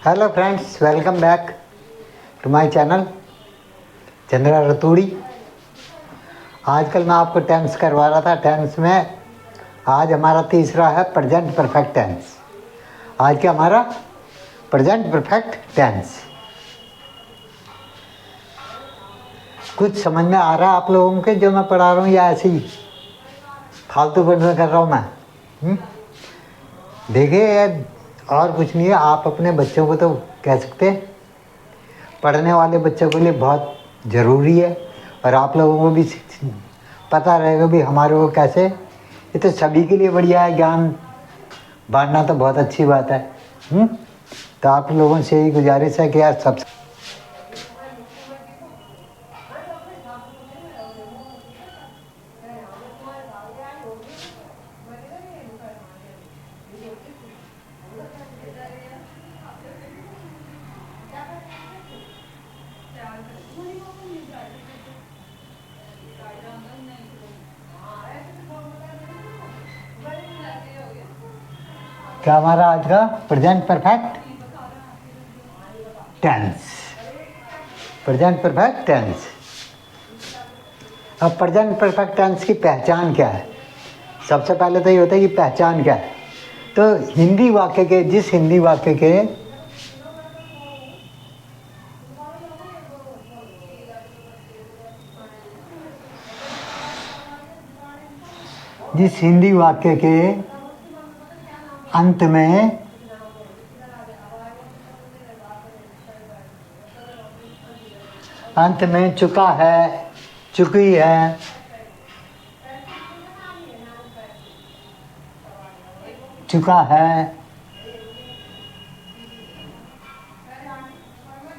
Hello friends, welcome back to my channel Chandra Raturi. आजकल मैं आपको टेंस करवा रहा था। टेंस में आज हमारा तीसरा है प्रेजेंट परफेक्ट टेंस। आज का हमारा प्रेजेंट परफेक्ट टेंस। कुछ समझ में आ रहा है आप लोगों के जो मैं पढ़ा रहा हूँ, या ऐसे ही फालतू पढ़ने कर रहा हूँ मैं? देखिए, और कुछ नहीं है। आप अपने बच्चों को तो कह सकते हैं, पढ़ने वाले बच्चों के लिए बहुत ज़रूरी है, और आप लोगों को भी पता रहेगा भी हमारे को कैसे। ये तो सभी के लिए बढ़िया है, ज्ञान बांटना तो बहुत अच्छी बात है। तो आप लोगों से यही गुजारिश है कि यार सब क्या हमारा आज का present perfect tense. Present perfect tense. अब प्रेजेंट परफेक्ट टेंस की पहचान क्या है? सबसे पहले तो ये होता है कि पहचान क्या है। तो हिंदी वाक्य के जिस हिंदी वाक्य के अंत में चुका है, चुकी है, चुका है,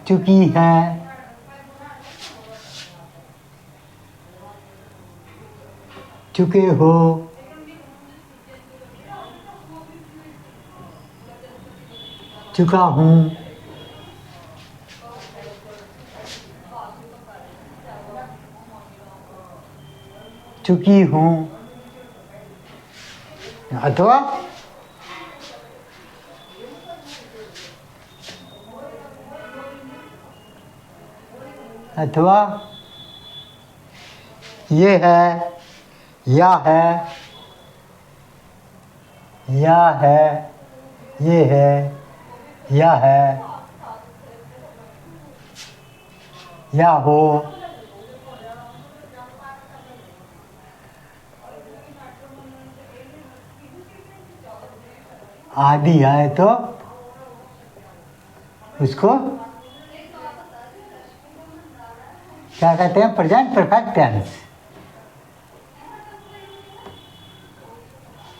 चुकी है, चुके हो, चुका हूँ, चुकी हूँ, अथवा ये है, या है, या है, ये है, या है, या हो, आदि आए तो उसको क्या कहते हैं? Present perfect tense.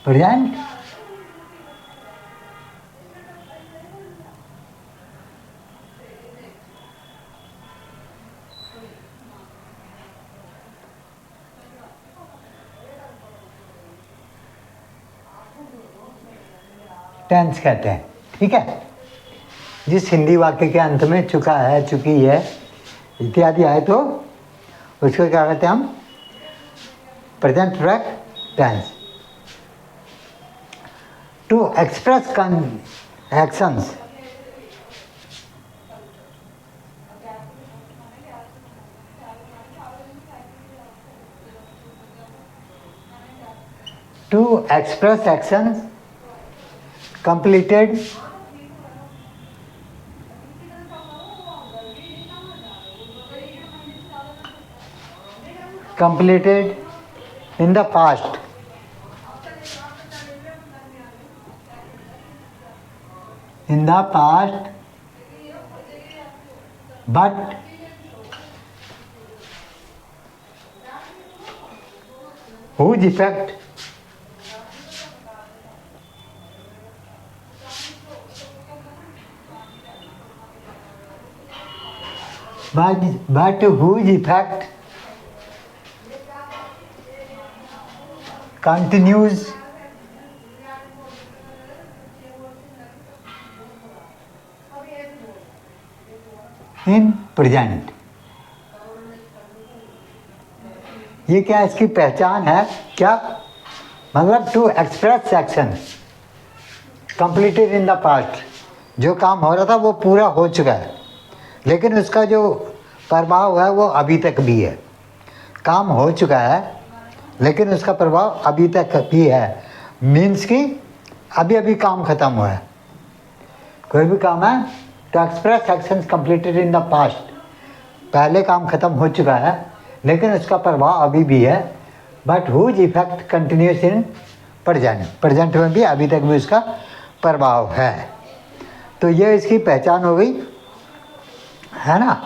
Present tense कहते हैं। ठीक है, जिस हिंदी वाक्य के अंत में चुका है, चुकी है इत्यादि आए तो उसको क्या कहते हैं हम? Present perfect tense. To express actions to express actions completed in the past, but whose effect continues in present। ये क्या इसकी पहचान है? क्या मतलब? To express action completed in the past, जो काम हो रहा था वो पूरा हो चुका है, लेकिन उसका जो प्रभाव है वो अभी तक भी है। काम हो चुका है लेकिन उसका प्रभाव अभी तक भी है, मीन्स कि अभी अभी काम खत्म हुआ है। कोई भी काम है तो express actions completed in the past, पहले काम खत्म हो चुका है लेकिन उसका प्रभाव अभी भी है, but whose effect continues in present, present में भी अभी तक भी उसका प्रभाव है। तो ये इसकी पहचान हो गई है ना।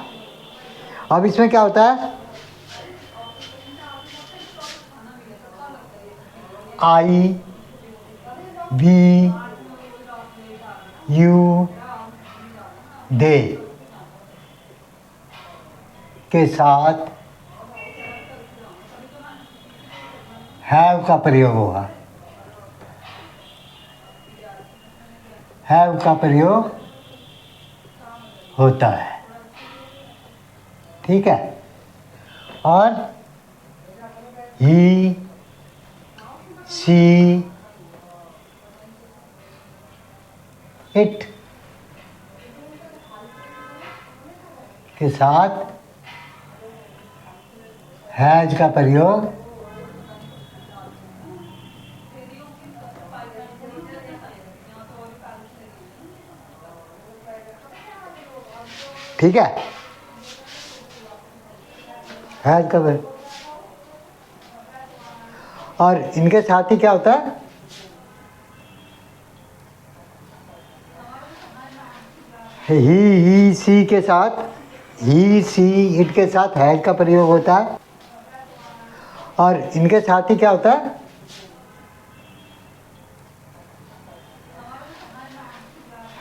अब इसमें क्या होता है, आई वी यू दे के साथ हैव का प्रयोग होगा। हैव का प्रयोग होता है, ठीक है। और ही सी इट के साथ हैज का प्रयोग ठीक है, हैज का प्रयोग। और इनके साथ ही क्या होता है, ही सी के साथ, ही सी इट के साथ हैज का प्रयोग होता है। और इनके साथ ही क्या होता है,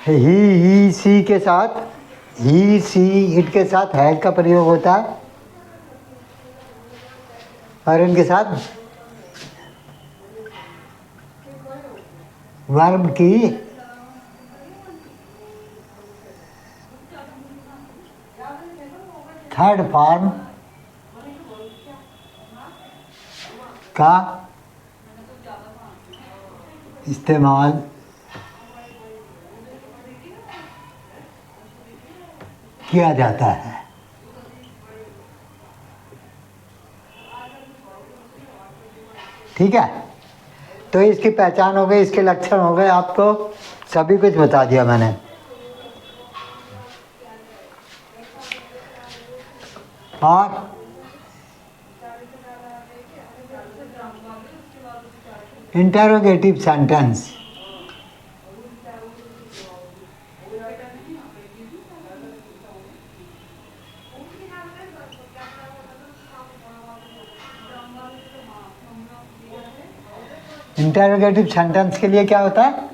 ही सी के साथ, ही सी इट के साथ हैज का प्रयोग होता है। और इनके साथ वर्ब की थर्ड फॉर्म का इस्तेमाल किया जाता है। ठीक है, तो इसकी पहचान हो गई, इसके लक्षण हो गए, आपको सभी कुछ बता दिया मैंने। और इंटरोगेटिव सेंटेंस, इंटरोगेटिव सेंटेंस के लिए क्या होता है,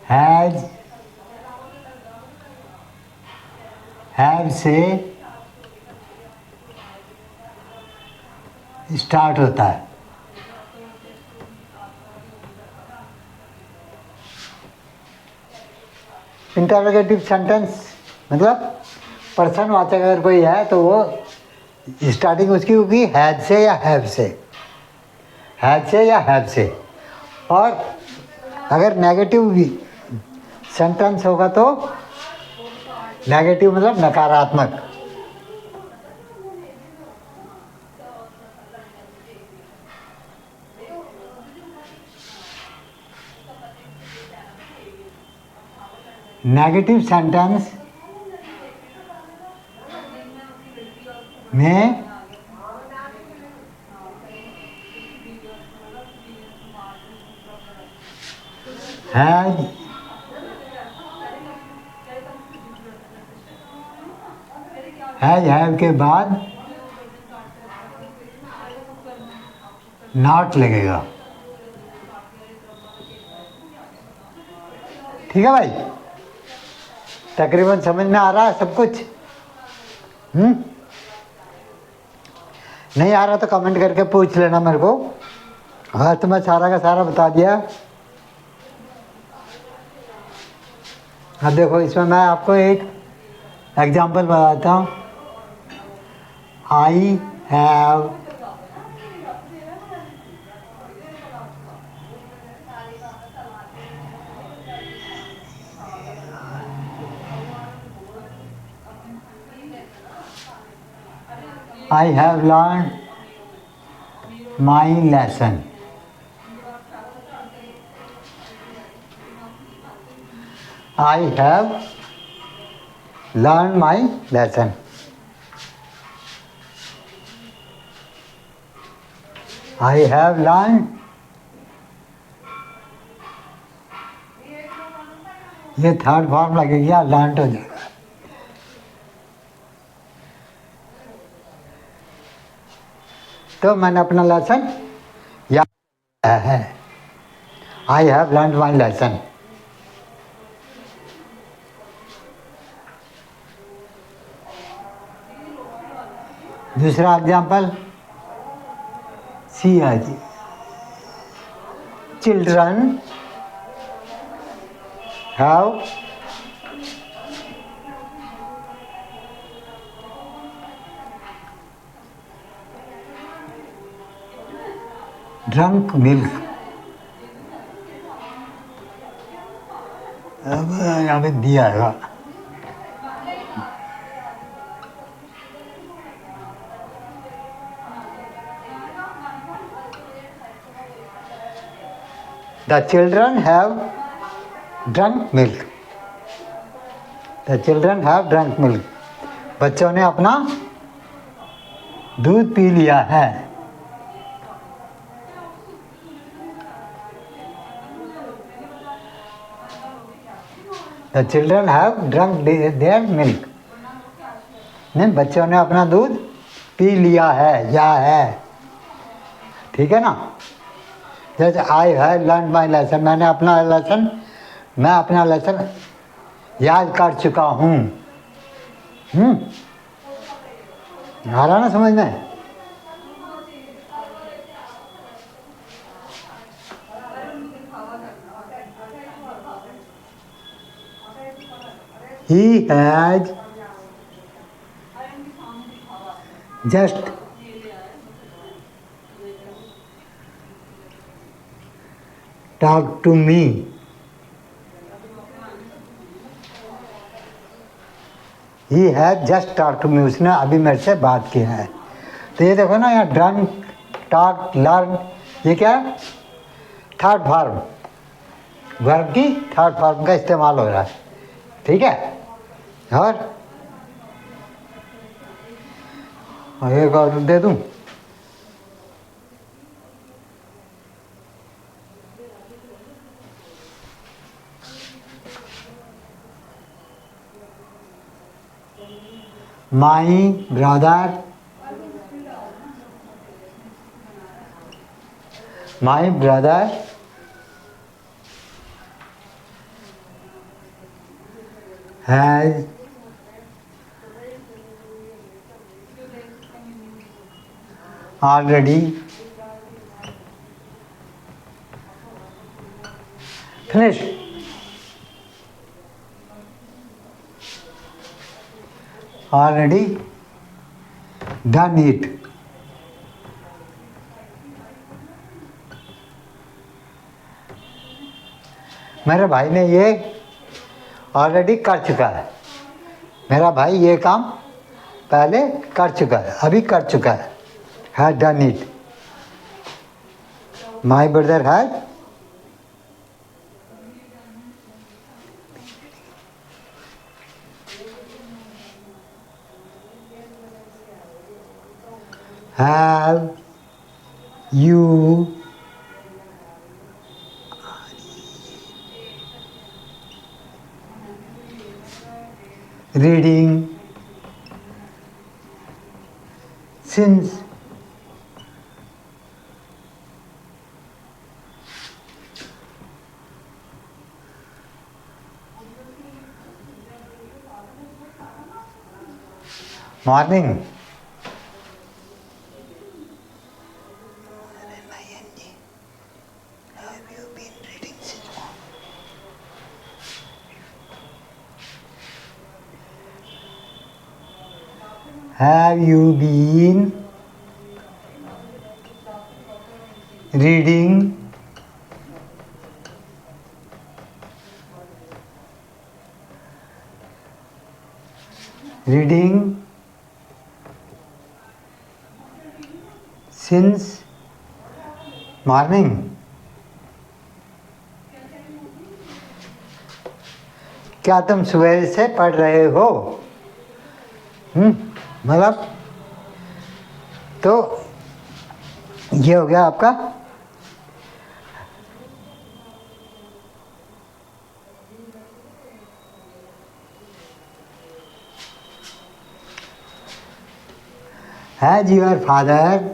हैज, हैव से स्टार्ट होता है। इंटरोगेटिव सेंटेंस मतलब प्रश्नवाचक अगर कोई है तो वो स्टार्टिंग उसकी होगी हैज से या हैव से, हैज से या हैव से। और अगर नेगेटिव सेंटेंस होगा तो नेगेटिव मतलब नकारात्मक, नेगेटिव सेंटेंस में हैज, हैव के बाद नॉट लगेगा। ठीक है भाई, तकरीबन समझ में आ रहा है सब कुछ? नहीं आ रहा तो कमेंट करके पूछ लेना मेरे को। हाँ, तो मैं सारा का सारा बता दिया। अब देखो इसमें मैं आपको एक एग्जांपल बताता हूँ। I have I have learned my lesson. I have learned my lesson. I have learned. ये थर्ड फॉर्म लगेगा, लर्न हो जाएगा. तो मैंने अपना लेसन याद किया है. I have learn my lesson. दूसरा एग्जाम्पल सी है जी. Children have drunk milk. अब यहाँ पे दिया है. The children have drunk milk. The children have drunk milk. बच्चों ने अपना दूध पी लिया है. The children have drunk their milk. नहीं, बच्चों ने अपना दूध पी लिया है या है. ठीक है ना. जैसे आई हैव लर्न माई लेसन, मैं अपना लेसन याद कर चुका हूँ. आ रहा ना समझ में. He has just talked to me. He has just talked to me. उसने अभी मेरे से बात की है. तो ये देखो ना, यहाँ ड्रंक, टॉक, लर्न, ये क्या है? थर्ड फॉर्म, वर्ब की थर्ड फॉर्म का इस्तेमाल हो रहा है. ठीक है. और एक और दे दूं. My brother has already finished. Already done it. मेरे भाई ने ये ऑलरेडी कर चुका है. मेरा भाई ये काम पहले कर चुका है, अभी कर चुका है. Has done it. My brother have you reading since morning. Have you been reading since morning. क्या तुम सुबह से पढ़ रहे हो? मतलब तो ये हो गया आपका has your father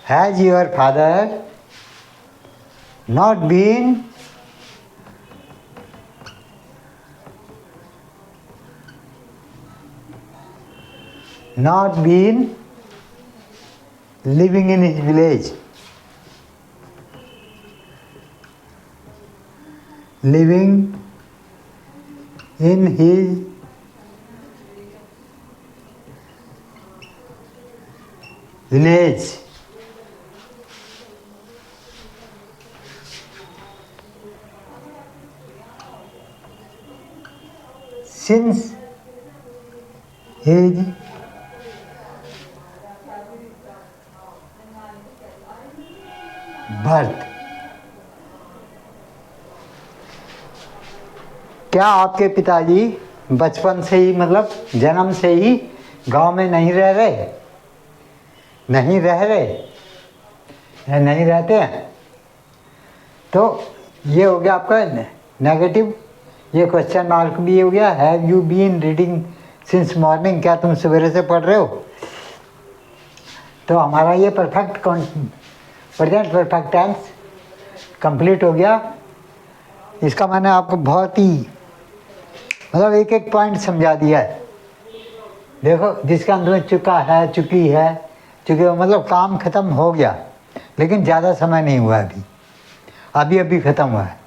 has your father not been living in his village, living in his village, since his birth। क्या आपके पिताजी बचपन से ही मतलब जन्म से ही गांव में नहीं रह रहे? नहीं रह रहे या नहीं रहते हैं? तो ये हो गया आपका नेगेटिव। ये क्वेश्चन मार्क भी हो गया। Have you been reading since morning? क्या तुम सवेरे से पढ़ रहे हो? तो हमारा ये प्रेजेंट परफेक्ट टेंस कंप्लीट हो गया। इसका मैंने आपको बहुत ही मतलब एक एक पॉइंट समझा दिया है। देखो जिसके अंदर में चुका है, चुकी है, चुके मतलब काम खत्म हो गया, लेकिन ज़्यादा समय नहीं हुआ अभी अभी ख़त्म हुआ है।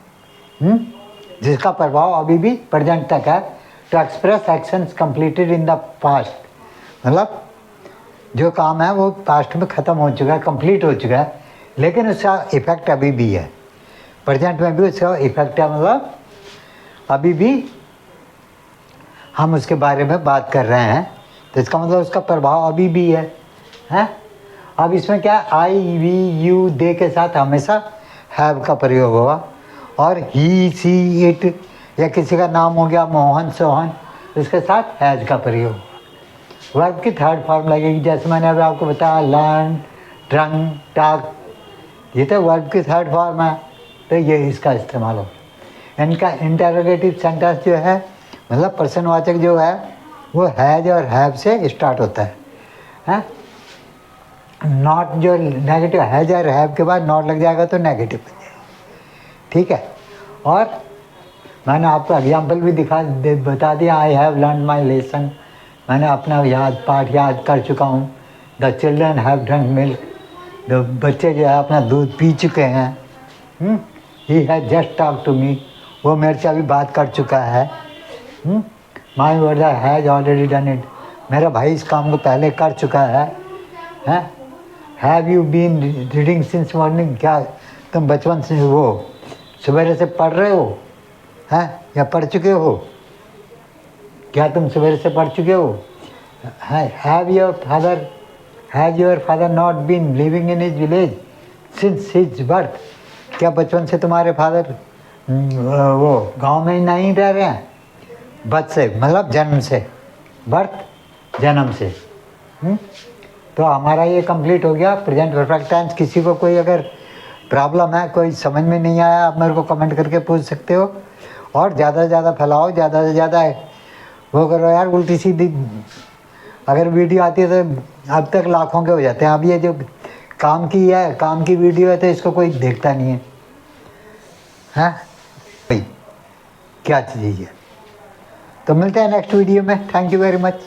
जिसका प्रभाव अभी भी प्रेजेंट तक है। To express actions completed in the past, मतलब जो काम है वो पास्ट में ख़त्म हो चुका है, कंप्लीट हो चुका है, लेकिन उसका इफ़ेक्ट अभी भी है। प्रेजेंट में भी उसका इफ़ेक्ट है, मतलब अभी भी हम उसके बारे में बात कर रहे हैं, तो इसका मतलब उसका प्रभाव अभी भी है, हैं? अब इसमें क्या आई वी यू दे के साथ हमेशा हैव का प्रयोग होगा, और ही सी इट या किसी का नाम हो गया मोहन सोहन, इसके साथ हैज का प्रयोग होगा। वर्ब की थर्ड फॉर्म लगेगी, जैसे मैंने अभी आपको बताया लर्न, ड्रंक, टॉक, ये तो वर्ब की थर्ड फॉर्म है, तो ये इसका इस्तेमाल हो। इनका इंटरोगेटिव सेंटेंस जो है मतलब प्रश्नवाचक जो है वो हैज और हैव से स्टार्ट होता है। नॉट जो नेगेटिव हैज और हैव के बाद नॉट लग जाएगा तो नेगेटिव बन जाएगा, ठीक है। और मैंने आपको एग्जाम्पल भी बता दिया। I have learn my lesson, मैंने अपना पाठ याद कर चुका हूँ। The children have drunk milk, बच्चे जो है अपना दूध पी चुके हैं। He has just talk to me, वो मेरे से अभी बात कर चुका है। My brother has already done it, मेरा भाई इस काम को पहले कर चुका है। Have you been reading since morning, क्या तुम बचपन से वो सवेरे से पढ़ रहे हो हैं या पढ़ चुके हो? क्या तुम सवेरे से पढ़ चुके हो? Has your father not been living in his village since his birth, क्या बचपन से तुम्हारे फादर वो गांव में नहीं रह रहे हैं? बर्थ से मतलब जन्म से, बर्थ जन्म से। तो हमारा ये कंप्लीट हो गया प्रेजेंट परफेक्ट टेंस। किसी को कोई अगर प्रॉब्लम है, कोई समझ में नहीं आया, आप मेरे को कमेंट करके पूछ सकते हो। और ज़्यादा से ज़्यादा फैलाओ, ज़्यादा से ज़्यादा वो करो यार। उल्टी सीधी अगर वीडियो आती है तो अब तक लाखों के हो जाते हैं। अब ये जो काम की है, काम की वीडियो है, तो इसको कोई देखता नहीं है, हैं भाई क्या चीज़ है। तो मिलते हैं नेक्स्ट वीडियो में। Thank you very much.